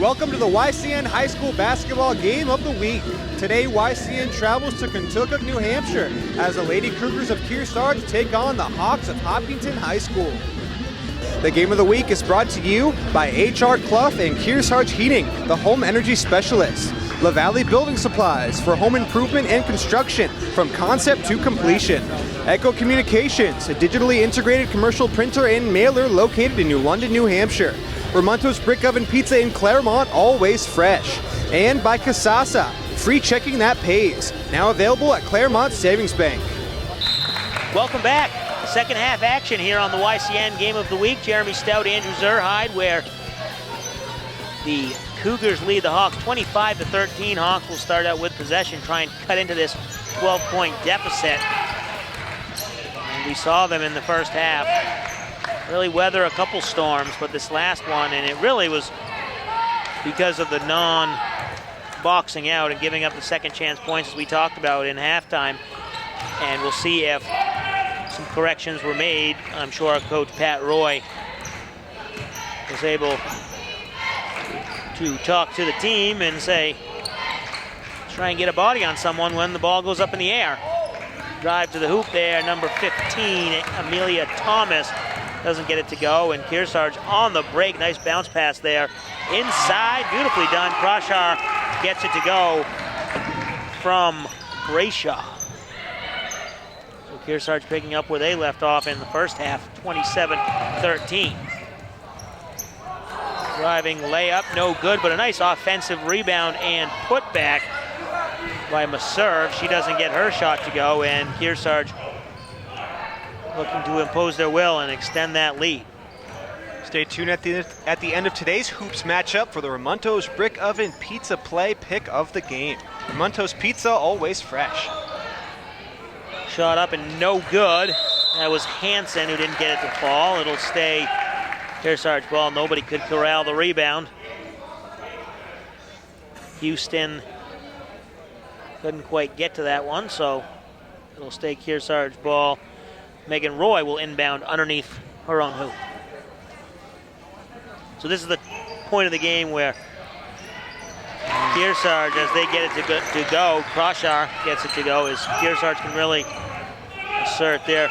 Welcome to the YCN High School Basketball Game of the Week. Today, YCN travels to Kentucky, New Hampshire, as the Lady Cougars of Kearsarge take on the Hawks of Hopkinton High School. The Game of the Week is brought to you by H.R. Clough and Kearsarge Heating, the home energy specialists. La Valley Building Supplies for home improvement and construction from concept to completion. Echo Communications, a digitally integrated commercial printer and mailer located in New London, New Hampshire. Ramonto's Brick Oven Pizza in Claremont, always fresh. And by Casasa, free checking that pays. Now available at Claremont Savings Bank. Welcome back. Second half action here on the YCN Game of the Week. Jeremy Stout, Andrew Zerhide, where the Cougars lead the Hawks 25-13. Hawks will start out with possession, try and cut into this 12-point deficit. And we saw them in the first half really weather a couple storms, but this last one, and it really was because of the non-boxing out and giving up the second chance points as we talked about in halftime. And we'll see if some corrections were made. I'm sure our coach Pat Roy was able to talk to the team and say, try and get a body on someone when the ball goes up in the air. Drive to the hoop there, number 15, Amelia Thomas, doesn't get it to go, and Kearsarge on the break. Nice bounce pass there. Inside, beautifully done. Kroshar gets it to go from Brayshaw. So Kearsarge picking up where they left off in the first half, 27-13. Driving layup, no good, but a nice offensive rebound and putback by Maserve. She doesn't get her shot to go, and Kearsarge looking to impose their will and extend that lead. Stay tuned at the end of today's Hoops matchup for the Ramonto's Brick Oven Pizza Play Pick of the Game. Ramonto's Pizza, always fresh. Shot up and no good. That was Hansen who didn't get it to fall. It'll stay Kearsarge ball. Nobody could corral the rebound. Houston couldn't quite get to that one, so it'll stay Kearsarge ball. Megan Roy will inbound underneath her own hoop. So this is the point of the game where Kearsarge, as they get it to go, Kroshar gets it to go, as Kearsarge can really assert their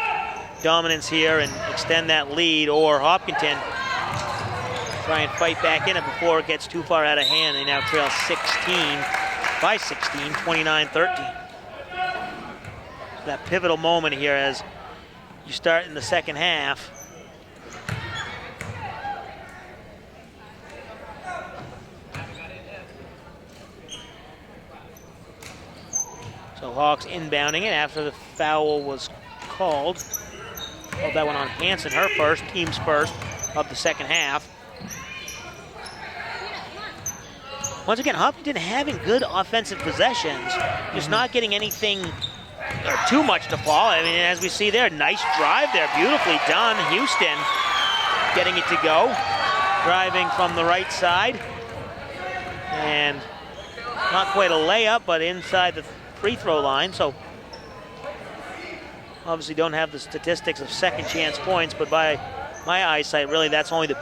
dominance here and extend that lead, or Hopkinton try and fight back in it before it gets too far out of hand. They now trail 29-13. That pivotal moment here as you start in the second half. So Hawks inbounding it after the foul was called. Called that one on Hansen, her first, team's first of the second half. Once again, Hopkinton having good offensive possessions, just not getting anything or too much to fall. I mean, as we see there, nice drive there, beautifully done. Houston getting it to go, driving from the right side, and not quite a layup, but inside the free throw line. So obviously don't have the statistics of second chance points, but by my eyesight, really that's only the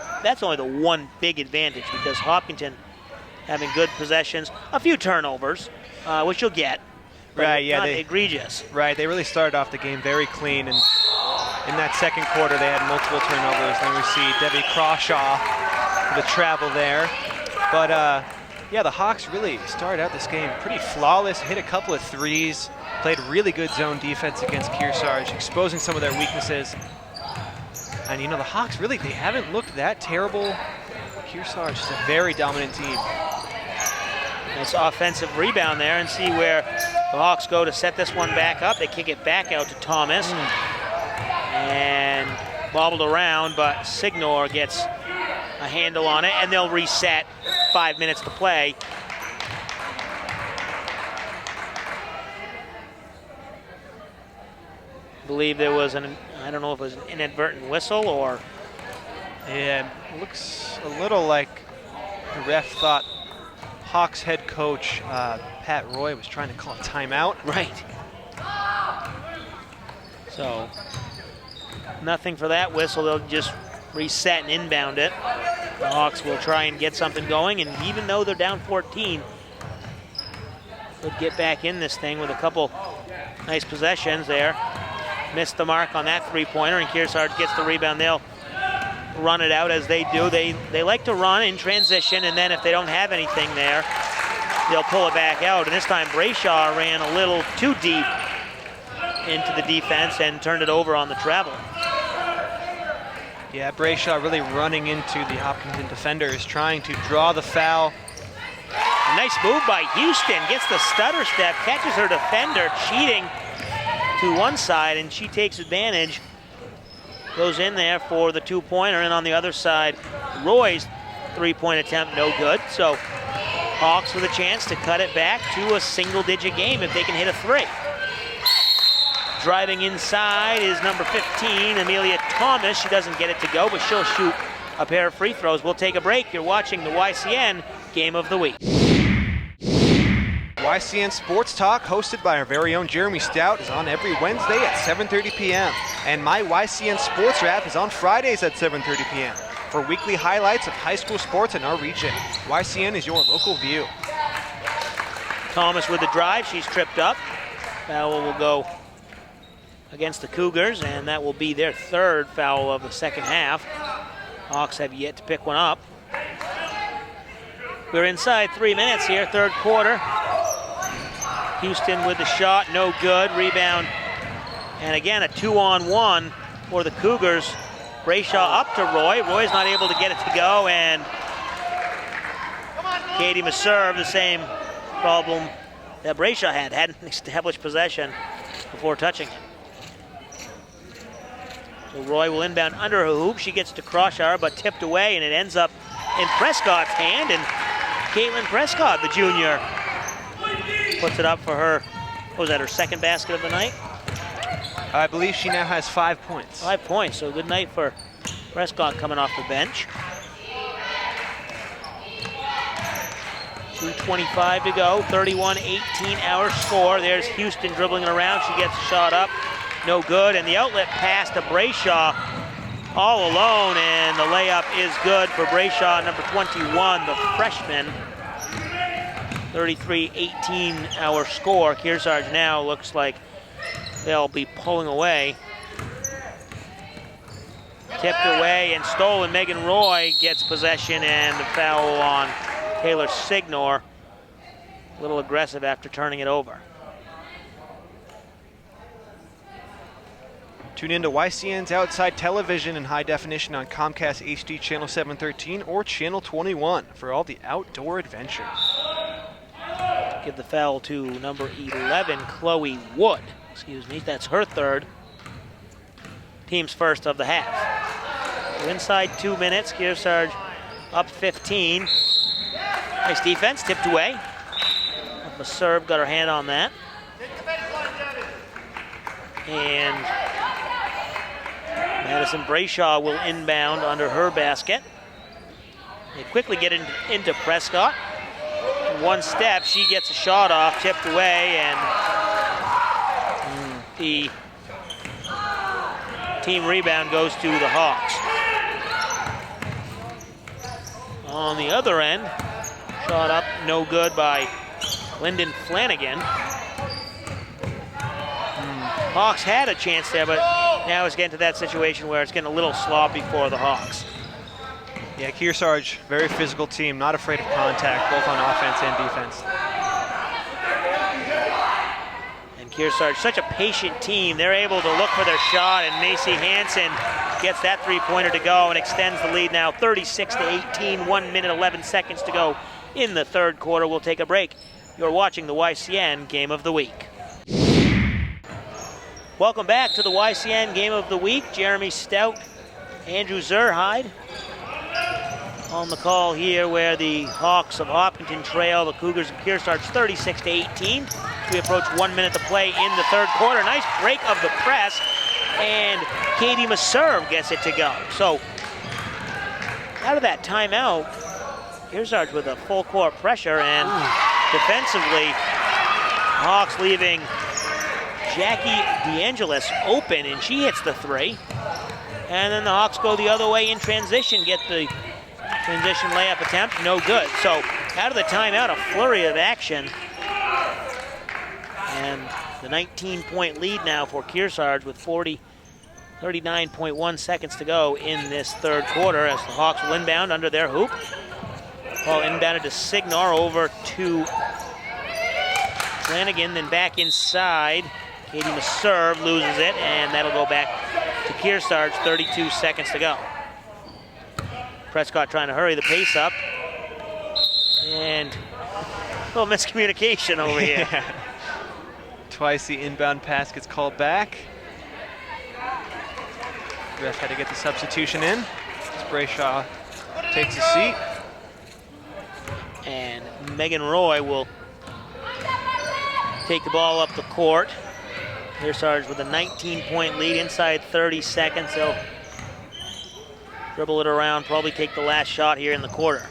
one big advantage, because Hopkinton having good possessions, a few turnovers, which you'll get. Right, yeah, not egregious. Right, they really started off the game very clean, and in that second quarter they had multiple turnovers. Then we see Debbie Crawshaw for the travel there. But yeah, the Hawks really started out this game pretty flawless, hit a couple of threes, played really good zone defense against Kearsarge, exposing some of their weaknesses. And you know, the Hawks really, they haven't looked that terrible. Kearsarge is a very dominant team. Nice offensive rebound there, and see where the Hawks go to set this one back up. They kick it back out to Thomas. And bobbled around, but Signor gets a handle on it, and they'll reset. 5 minutes to play. I believe there was I don't know if it was an inadvertent whistle or. Yeah, it looks a little like the ref thought Hawks head coach Pat Roy was trying to call a timeout. Right. So nothing for that whistle. They'll just reset and inbound it. The Hawks will try and get something going, and even though they're down 14, could get back in this thing with a couple nice possessions there. Missed the mark on that three-pointer, and Kearsarge gets the rebound. They'll run it out as they do. They like to run in transition, and then if they don't have anything there, they'll pull it back out. And this time Brayshaw ran a little too deep into the defense and turned it over on the travel. Yeah, Brayshaw really running into the Hopkinton defenders, trying to draw the foul. A nice move by Houston, gets the stutter step, catches her defender cheating to one side, and she takes advantage. Goes in there for the two-pointer, and on the other side, Roy's three-point attempt no good. So Hawks with a chance to cut it back to a single-digit game if they can hit a three. Driving inside is number 15, Amelia Thomas. She doesn't get it to go, but she'll shoot a pair of free throws. We'll take a break. You're watching the YCN Game of the Week. YCN Sports Talk, hosted by our very own Jeremy Stout, is on every Wednesday at 7:30 p.m. And my YCN Sports Wrap is on Fridays at 7:30 p.m. for weekly highlights of high school sports in our region. YCN is your local view. Thomas with the drive. She's tripped up. Foul will go against the Cougars, and that will be their third foul of the second half. Hawks have yet to pick one up. We're inside 3 minutes here, third quarter. Houston with the shot, no good. Rebound, and again a 2-on-1 for the Cougars. Brayshaw up to Roy. Roy's not able to get it to go, and Katie Maserve, the same problem that Brayshaw had, hadn't established possession before touching it. So Roy will inbound under her hoop. She gets to Crosshaar, but tipped away, and it ends up in Prescott's hand, and Caitlin Prescott, the junior, puts it up for her, what was that, her second basket of the night? I believe she now has 5 points. 5 points, so good night for Prescott coming off the bench. 2:25 to go, 31-18 our score. There's Houston dribbling it around. She gets a shot up, no good, and the outlet pass to Brayshaw all alone, and the layup is good for Brayshaw, number 21, the freshman. 33-18 our score. Kearsarge now looks like they'll be pulling away. Tipped away and stolen. Megan Roy gets possession, and the foul on Taylor Signor. A little aggressive after turning it over. Tune in to YCN's Outside Television in high definition on Comcast HD Channel 713 or Channel 21 for all the outdoor adventure. Give the foul to number 11, Chloe Wood. Excuse me, that's her third. Team's first of the half. We're inside 2 minutes. Kearsarge up 15. Nice defense, tipped away. The serve got her hand on that. And Madison Brayshaw will inbound under her basket. They quickly get into Prescott. One step, she gets a shot off, tipped away, and the team rebound goes to the Hawks. On the other end, shot up, no good by Lyndon Flanagan. Hawks had a chance there, but now it's getting to that situation where it's getting a little sloppy for the Hawks. Yeah, Kearsarge, very physical team, not afraid of contact, both on offense and defense. And Kearsarge, such a patient team. They're able to look for their shot, and Macy Hansen gets that three-pointer to go and extends the lead now 36-18, 1 minute, 11 seconds to go in the third quarter. We'll take a break. You're watching the YCN Game of the Week. Welcome back to the YCN Game of the Week. Jeremy Stout, Andrew Zerhide on the call here, where the Hawks of Hopkinton trail the Cougars of Kearsarge 36-18. We approach 1 minute to play in the third quarter. Nice break of the press, and Katie Maserve gets it to go. So out of that timeout, Kearsarge with a full court pressure, and defensively, Hawks leaving Jackie DeAngelis open, and she hits the three. And then the Hawks go the other way in transition, get the Transition layup attempt, no good. So out of the timeout, a flurry of action. And the 19-point lead now for Kearsarge with 39.1 seconds to go in this third quarter as the Hawks will inbound under their hoop. Ball inbounded to Signar over to Flanagan, then back inside. Katie must serve, loses it, and that'll go back to Kearsarge, 32 seconds to go. Prescott trying to hurry the pace up. And a little miscommunication over here. Yeah. Twice the inbound pass gets called back. Ref had to get the substitution in. Sprayshaw takes a seat. And Megan Roy will take the ball up the court. Kearsarge with a 19-point lead inside 30 seconds. They'll dribble it around, probably take the last shot here in the quarter.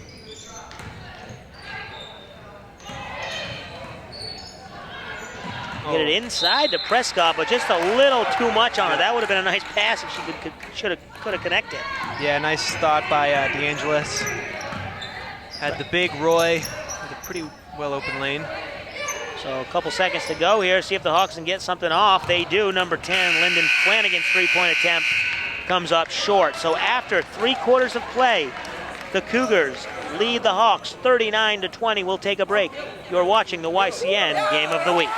Get it inside to Prescott, but just a little too much on her. That would have been a nice pass if she could have connected. Yeah, nice thought by DeAngelis. Had the big Roy with a pretty well open lane. So a couple seconds to go here. See if the Hawks can get something off. They do. Number 10, Lyndon Flanagan's three-point attempt comes up short. So after 3 quarters of play, the Cougars lead the Hawks 39-20. We'll take a break. You're watching the YCN Game of the Week.